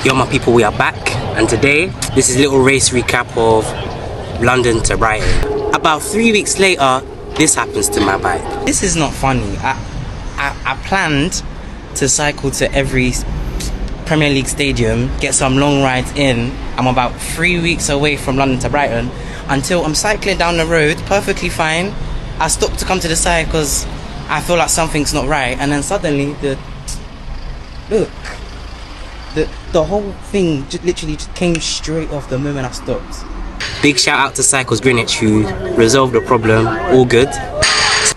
Yo my people, we are back, and today this is a little race recap of London to Brighton. About 3 weeks later, this happens to my bike. This is not funny. I planned to cycle to every Premier League stadium, get some long rides in. I'm about 3 weeks away from London to Brighton, until I'm cycling down the road perfectly fine. I stopped to come to the side because I feel like something's not right, and then suddenly the whole thing literally just came straight off the moment I stopped. Big shout out to Cycles Greenwich who resolved the problem, all good.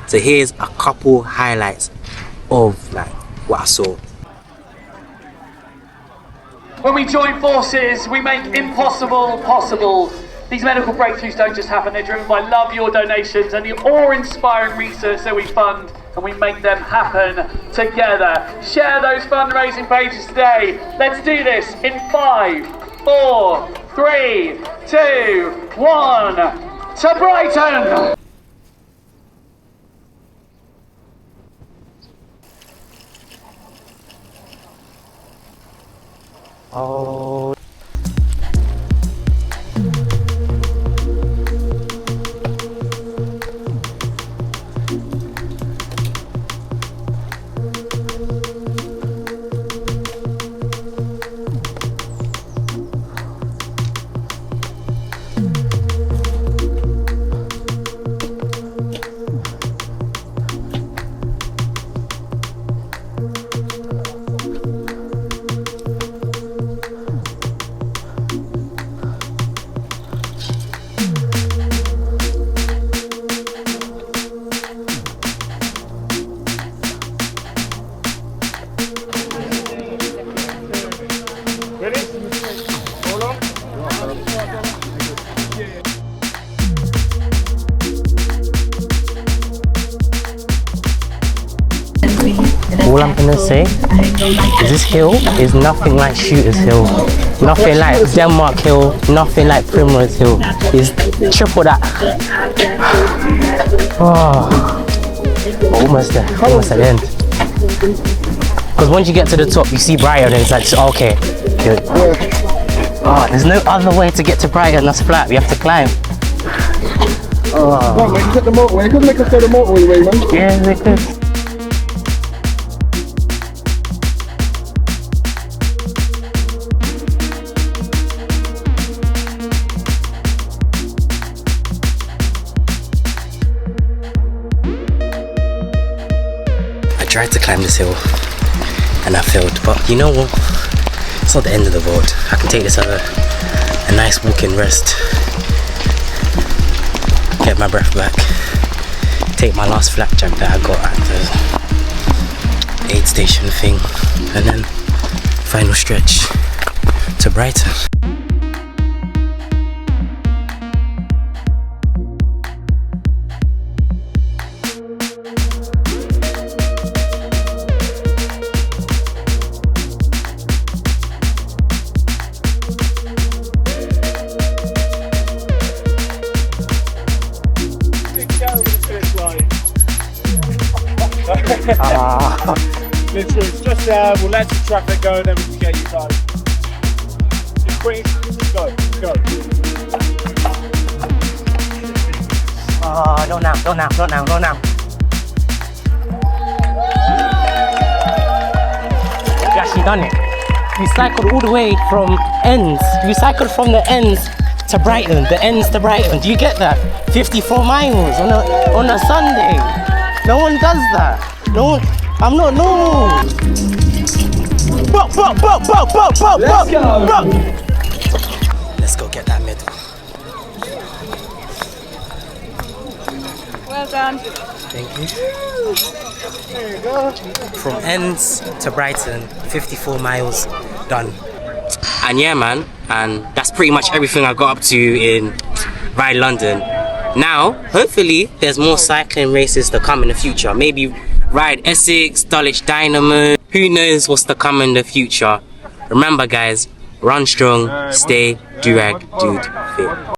So here's a couple highlights of like what I saw. When we join forces, we make impossible possible. These medical breakthroughs don't just happen, they're driven by love, your donations, and the awe-inspiring research that we fund, and we make them happen together. Share those fundraising pages today. Let's do this in 5, 4, 3, 2, 1. To Brighton! Oh. All I'm gonna say is this hill is nothing like Shooter's Hill, nothing like Denmark Hill, nothing like Primrose Hill. It's triple that. Oh, almost there, almost at the end. Because once you get to the top, you see Brighton, and it's like, okay, good. Oh, there's no other way to get to Brighton that's flat. We have to climb. Oh. Come on, mate, hit the motorway. You couldn't make us go the motorway, man. Yeah, they could. I tried to climb this hill and I failed, but you know what? It's not the end of the road. I can take this as a nice walking rest, get my breath back, take my last flapjack that I got at the aid station thing, and then final stretch to Brighton. Literally, it's just we'll let the traffic go and then we can get you guys. Just quick, go. Oh, not now. You actually done it. You cycled all the way from ends. You cycled from the ends to Brighton, the ends to Brighton. Do you get that? 54 miles on a Sunday. No one does that. No one. I'm not, no! Let's go! Let's go get that medal. Well done. Thank you. There you go. From ends to Brighton, 54 miles done. And yeah, man, and that's pretty much everything I got up to in Ride London. Now, hopefully, there's more cycling races to come in the future. Maybe Ride Essex, Dulwich Dynamo. Who knows what's to come in the future. Remember guys, run strong, stay Durag Dude Fit.